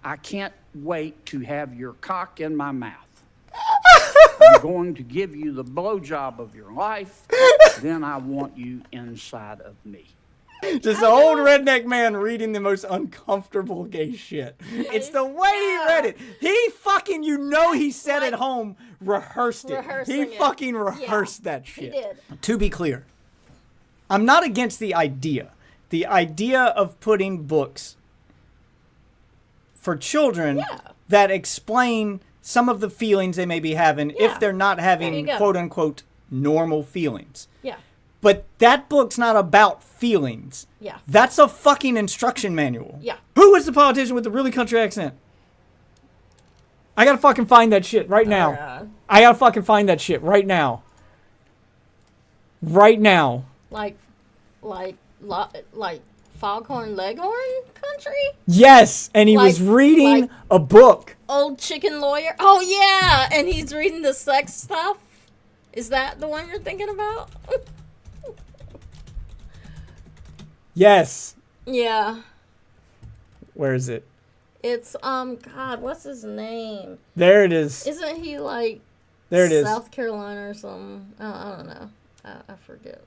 I can't wait to have your cock in my mouth. I'm going to give you the blowjob of your life. Then I want you inside of me. Just an old redneck man reading the most uncomfortable gay shit. It's the way he read it. He fucking, he said at home, rehearsed it. He fucking rehearsed that shit. He did. To be clear, I'm not against the idea. The idea of putting books for children that explain some of the feelings they may be having if they're not having quote unquote normal feelings. Yeah. But that book's not about feelings. Yeah. That's a fucking instruction manual. Yeah. Who was the politician with the really country accent? I gotta fucking find that shit right now. I gotta fucking find that shit right now. Right now. Like Foghorn Leghorn country? Yes, and he was reading a book. Old Chicken Lawyer? Oh, yeah, and he's reading the sex stuff? Is that the one you're thinking about? Yes. Yeah. Where is it? It's, God, what's his name? There it is. Isn't he, like, there it is. South Carolina or something? I don't know. I forget.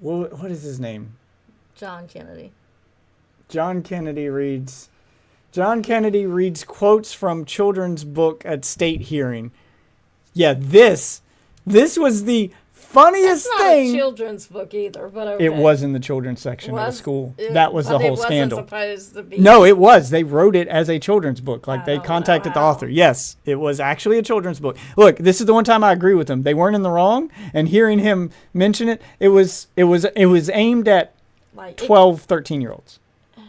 What is his name? John Kennedy. John Kennedy reads quotes from children's book at state hearing. Yeah, this was the funniest thing. It's not a children's book either, but okay. It was in the children's section of the school. That was the whole scandal. It wasn't supposed to be. No, it was. They wrote it as a children's book. Like, they contacted the author. Yes, it was actually a children's book. Look, this is the one time I agree with them. They weren't in the wrong, and hearing him mention it, it was aimed at 12, 13-year-olds.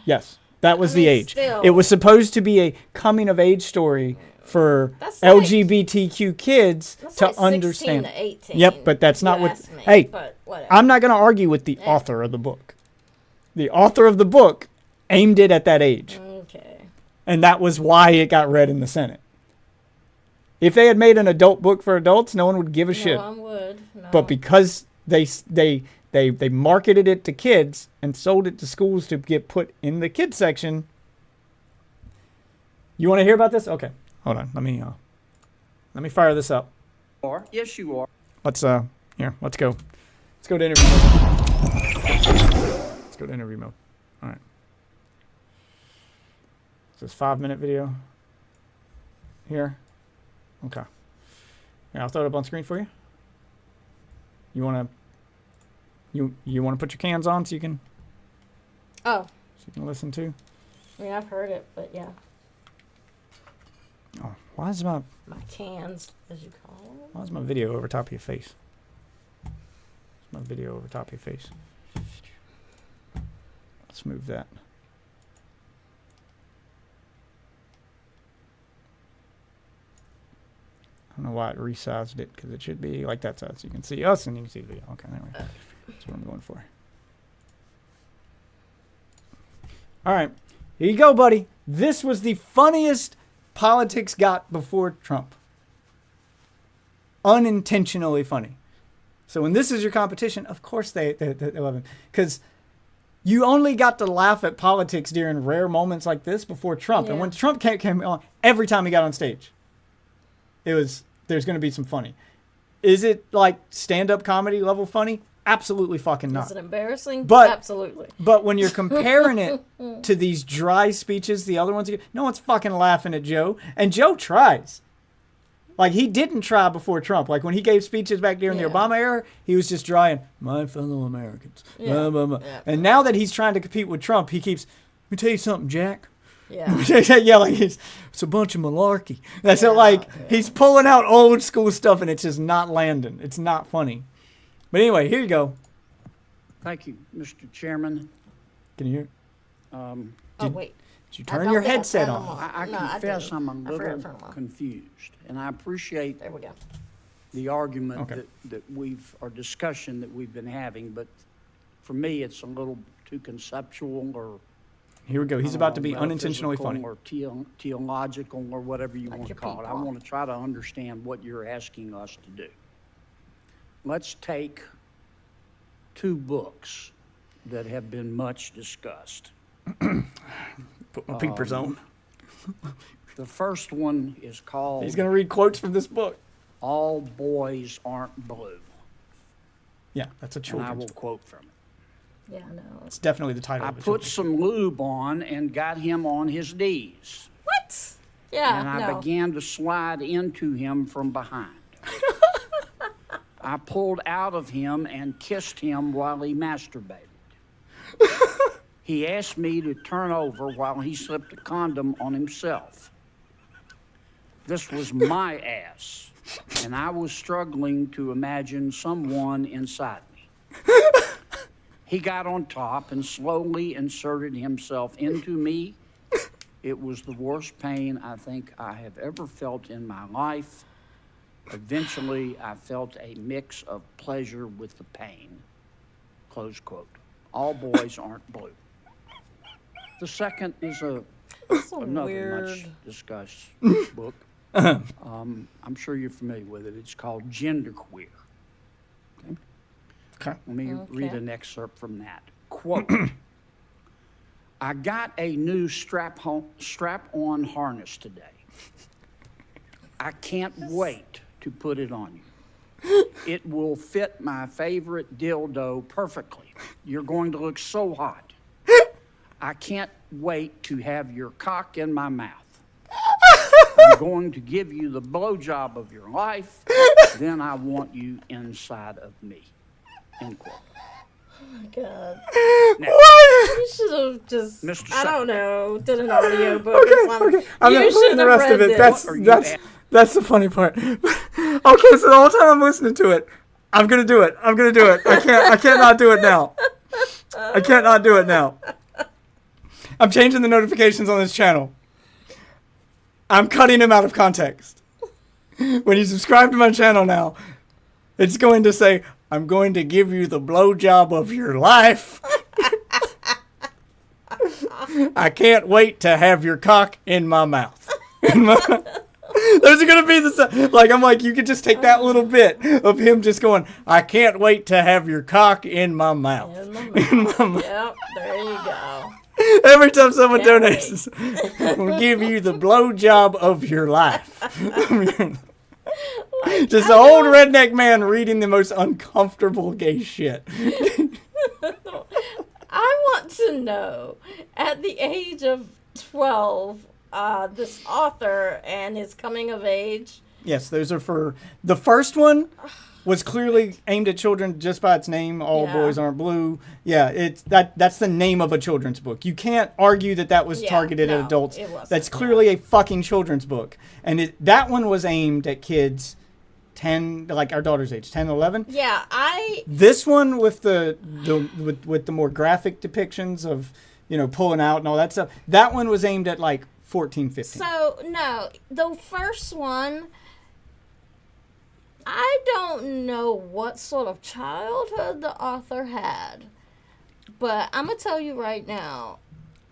Yes, that was the age. Still. It was supposed to be a coming-of-age story for LGBTQ kids to understand. 16 to 18. Yep, but that's not what. Hey, I'm not going to argue with the author of the book. The author of the book aimed it at that age. Okay. And that was why it got read in the Senate. If they had made an adult book for adults, no one would give a shit. No one would. No. But because they marketed it to kids and sold it to schools to get put in the kids section. You want to hear about this? Okay. Hold on. Let me fire this up. Yes, you are. Let's go. Let's go to interview mode. Let's go to interview mode. All right. Is this 5-minute video? Here. Okay. Yeah, I'll throw it up on screen for you. You wanna put your cans on so you can listen to? I mean, I've heard it, but yeah. Oh, why is my cans, as you call them? Why is my video over top of your face? Is my video over top of your face? Let's move that. I don't know why it resized it, because it should be like that size. You can see us and you can see the video. Okay, there we go. That's what I'm going for. All right, here you go, buddy. This was the funniest politics got before Trump. Unintentionally funny. So when this is your competition, of course they love him. Because you only got to laugh at politics during rare moments like this before Trump. Yeah. And when Trump came on, every time he got on stage, there's going to be some funny. Is it like stand-up comedy level funny? Absolutely fucking not. Is it embarrassing? But, absolutely. But when you're comparing it to these dry speeches, the other ones, no one's fucking laughing at Joe. And Joe tries. Like, he didn't try before Trump. Like, when he gave speeches back during the Obama era, he was just drying, my fellow Americans. Yeah. Blah, blah, blah. Yeah. And now that he's trying to compete with Trump, he keeps, let me tell you something, Jack. Yeah. Yeah, like, it's a bunch of malarkey. That's it, like, he's pulling out old school stuff, and it's just not landing. It's not funny. But anyway, here you go. Thank you, Mr. Chairman. Can you hear? Wait. Did you turn your headset on? I confess I'm a little confused, and I appreciate the argument our discussion that we've been having, but for me it's a little too conceptual, or here we go. He's about to be unintentionally funny, or theological, or whatever you want to call it. I want to try to understand what you're asking us to do. Let's take two books that have been much discussed. Put my peepers on. The first one is called He's going to read quotes from this book. All Boys Aren't Blue. Yeah, that's a And I children's will book. quote from it. Yeah, no. It's definitely the title I of a put children's some lube on and got him on his knees. What? Yeah, And I no. began to slide into him from behind. I pulled out of him and kissed him while he masturbated. He asked me to turn over while he slipped a condom on himself. This was my ass, and I was struggling to imagine someone inside me. He got on top and slowly inserted himself into me. It was the worst pain I think I have ever felt in my life. Eventually, I felt a mix of pleasure with the pain. Close quote. All Boys Aren't Blue. The second is That's a another weird. much discussed book. I'm sure you're familiar with it. It's called Genderqueer. Okay? Okay. Let me read Okay. an excerpt from that. Quote, I got a new strap-on harness today. I can't wait to put it on you. It will fit my favorite dildo perfectly. You're going to look so hot. I can't wait to have your cock in my mouth. I'm going to give you the blowjob of your life. Then I want you inside of me. End quote. Oh my God. Now, You should have just, Mr. I don't Sucker. know, did an audio book or something. Okay, I'm You not playing should the have rest read of it. this. What are you That's the funny part. Okay, so the whole time I'm listening to it, I'm gonna do it. I'm gonna do it. I can't not do it now. I can't not do it now. I'm changing the notifications on this channel. I'm cutting him out of context. When you subscribe to my channel now, it's going to say, I'm going to give you the blowjob of your life. I can't wait to have your cock in my mouth. Those are going to be the... Like, I'm like, you could just take that little bit of him just going, I can't wait to have your cock in my mouth. In my mouth. Yep, there you go. Every time someone Can't donates, we'll give you the blowjob of your life. Just an old redneck man reading the most uncomfortable gay shit. I want to know, at the age of 12, this author and his coming of age. Yes, those are for... The first one was clearly aimed at children just by its name. All Yeah. Boys Aren't Blue. Yeah, that's the name of a children's book. You can't argue that was Yeah, targeted no, at adults. it wasn't, That's clearly a fucking children's book. And that one was aimed at kids 10, like our daughter's age, 10, 11. Yeah, This one with with the more graphic depictions of, pulling out and all that stuff, that one was aimed at like 14, 15. So, no, the first one, I don't know what sort of childhood the author had, but I'm going to tell you right now,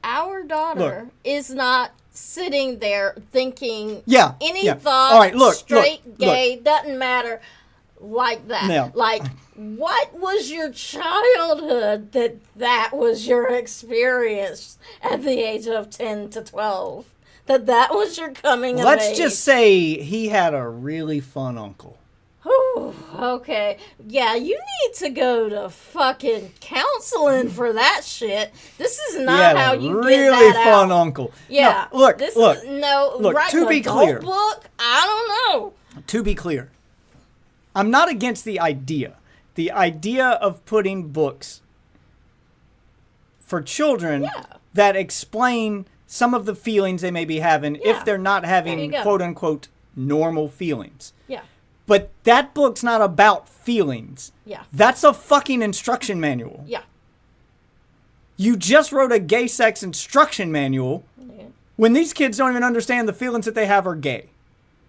our daughter is not sitting there thinking any thought, All right, straight, gay, doesn't matter, like that. Now- Like, what was your childhood that was your experience at the age of 10 to 12? That was your coming of age? Let's just say he had a really fun uncle. Whew, okay. Yeah, you need to go to fucking counseling for that shit. This is He not had how a you really get that fun out. uncle. Yeah. No, look, this look. Is, no, look, writing to be an adult clear. book? I don't know. To be clear, I'm not against the idea. The idea of putting books for children that explain some of the feelings they may be having if they're not There having you go. quote unquote normal feelings. Yeah. But that book's not about feelings. Yeah. That's a fucking instruction manual. Yeah. You just wrote a gay sex instruction manual Yeah. when these kids don't even understand the feelings that they have are gay.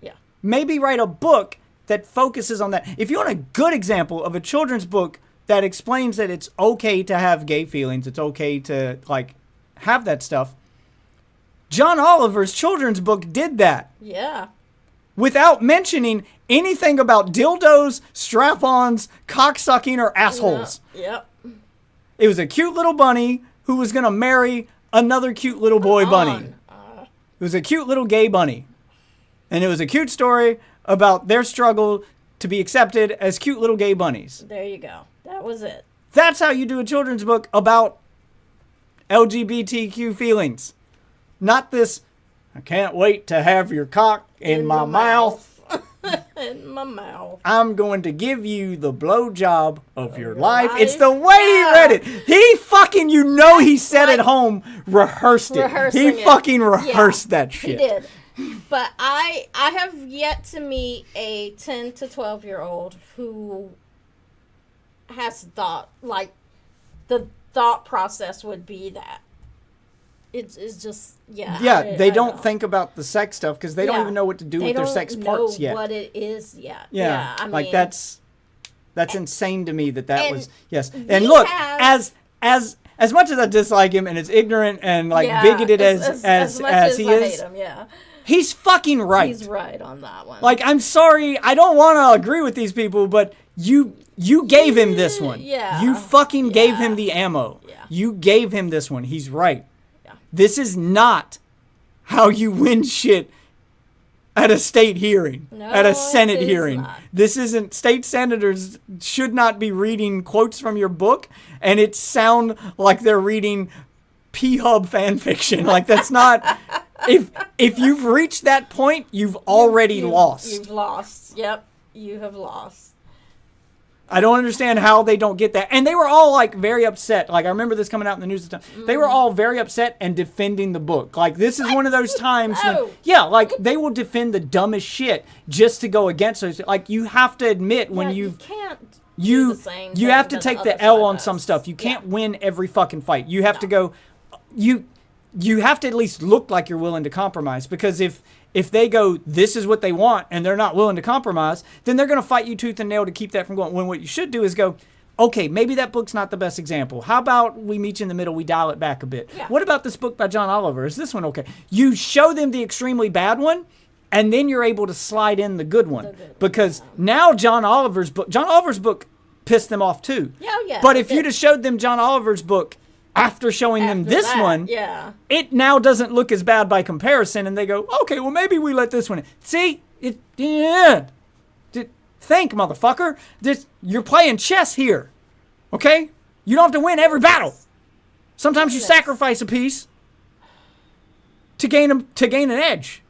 Yeah. Maybe write a book that focuses on that. If you want a good example of a children's book that explains that it's okay to have gay feelings, it's okay to have that stuff, John Oliver's children's book did that Yeah. without mentioning anything about dildos, strap-ons, cocksucking, or assholes. Yep. It was a cute little bunny who was going to marry another cute little boy bunny. It was a cute little gay bunny. And it was a cute story about their struggle to be accepted as cute little gay bunnies. There you go. That was it. That's how you do a children's book about LGBTQ feelings. Not this, I can't wait to have your cock in my mouth. In my mouth. I'm going to give you the blowjob of your life. It's the way he read it. He fucking, he said at home, rehearsed it. He fucking rehearsed that shit. He did. But I have yet to meet a 10 to 12-year-old who has thought, like, the thought process would be that. It's just, Yeah, they don't think about the sex stuff because they don't even know what to do with their sex parts yet. They don't know what it is yet. Yeah, I mean, like that's insane to me that was, yes. And look, as much as I dislike him and as ignorant and like bigoted as he is, hate him, he's fucking right. He's right on that one. Like, I'm sorry, I don't want to agree with these people, but you gave him this one. Yeah. You fucking gave him the ammo. Yeah. You gave him this one. He's right. This is not how you win shit at a state hearing, at a Senate hearing. Not. This isn't, state senators should not be reading quotes from your book and it sound like they're reading P-Hub fan fiction. Like, that's not, if you've reached that point, you've already lost. You've lost. Yep. You have lost. I don't understand how they don't get that. And they were all like very upset. Like, I remember this coming out in the news. They were all very upset and defending the book. Like, this is one of those times when, like, they will defend the dumbest shit just to go against it. Like, you have to admit when you can't you have to take the L on some stuff. You can't win every fucking fight. You have to go, you have to at least look like you're willing to compromise, because if they go, this is what they want, and they're not willing to compromise, then they're going to fight you tooth and nail to keep that from going. When what you should do is go, okay, maybe that book's not the best example. How about we meet you in the middle, we dial it back a bit? Yeah. What about this book by John Oliver? Is this one okay? You show them the extremely bad one, and then you're able to slide in the good one. Because now John Oliver's book pissed them off too. Yeah. But if you'd have showed them John Oliver's book after showing them this one, it now doesn't look as bad by comparison, and they go, okay, well, maybe we let this one in. See? Think, motherfucker. You're playing chess here, okay? You don't have to win every battle. Sometimes you sacrifice a piece to gain an edge.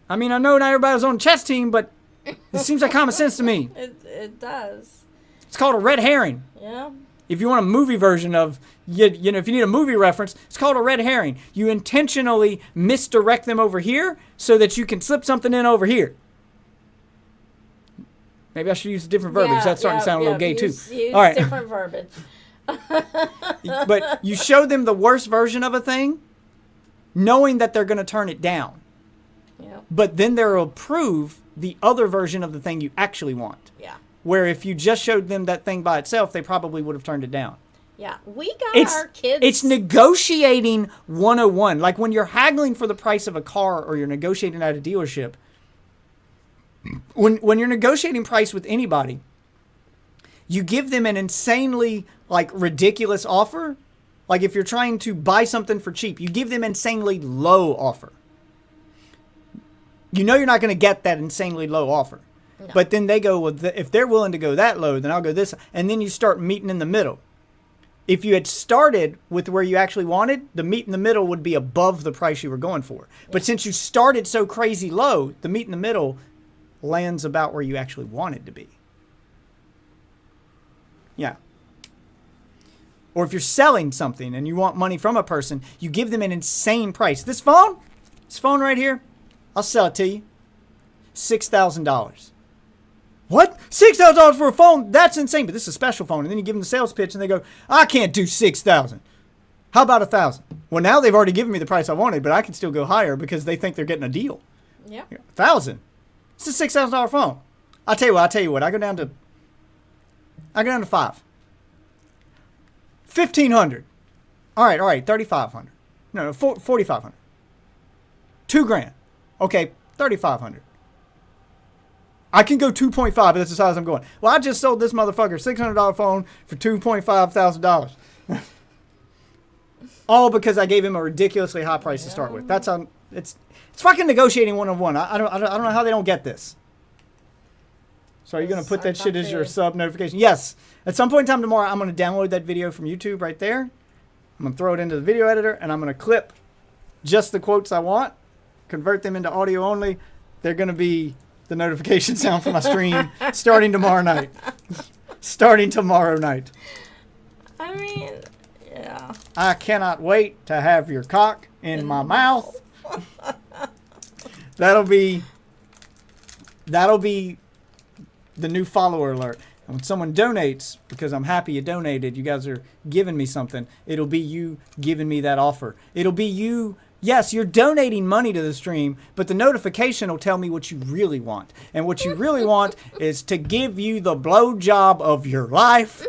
I mean, I know not everybody's on a chess team, but it seems like common sense to me. It does. It's called a red herring. Yeah. If you want a movie version of, if you need a movie reference, it's called a red herring. You intentionally misdirect them over here so that you can slip something in over here. Maybe I should use a different verbiage. That's starting to sound a little gay too. Use all right. Different verbiage. But you show them the worst version of a thing, knowing that they're going to turn it down. Yeah. But then they'll approve the other version of the thing you actually want. Yeah. Where if you just showed them that thing by itself, they probably would have turned it down. Yeah, we got our kids. It's negotiating 101. Like when you're haggling for the price of a car or you're negotiating at a dealership, when you're negotiating price with anybody, you give them an insanely like ridiculous offer. Like if you're trying to buy something for cheap, you give them insanely low offer. You know you're not going to get that insanely low offer. No. But then they go, well, if they're willing to go that low, then I'll go this. And then you start meeting in the middle. If you had started with where you actually wanted, the meet in the middle would be above the price you were going for. Yeah. But since you started so crazy low, the meet in the middle lands about where you actually wanted to be. Yeah. Or if you're selling something and you want money from a person, you give them an insane price. This phone right here, I'll sell it to you. $6,000. What? $6,000 for a phone? That's insane. But this is a special phone. And then you give them the sales pitch and they go, I can't do $6,000. How about $1,000? Well, now they've already given me the price I wanted, but I can still go higher because they think they're getting a deal. Yeah. $1,000. It's a $6,000 phone. I'll tell you what. I go down to 5. $1,500. All right. $3,500. No, $4,500. $2,000. Okay, $3,500. I can go 2.5, but that's the size I'm going. Well, I just sold this motherfucker $600 phone for $2,500. all because I gave him a ridiculously high price to start with. That's on. It's fucking negotiating 101. I don't know how they don't get this. So are you going to put that shit as your sub notification? Yes. At some point in time tomorrow, I'm going to download that video from YouTube right there. I'm going to throw it into the video editor, and I'm going to clip just the quotes I want, convert them into audio only. They're going to be the notification sound for my stream starting tomorrow night. Starting tomorrow night. I mean, yeah. I cannot wait to have your cock in my mouth. That'll be the new follower alert. And when someone donates, because I'm happy you donated, you guys are giving me something, it'll be you giving me that offer. It'll be you, yes, you're donating money to the stream, but the notification will tell me what you really want. And what you really want is to give you the blowjob of your life.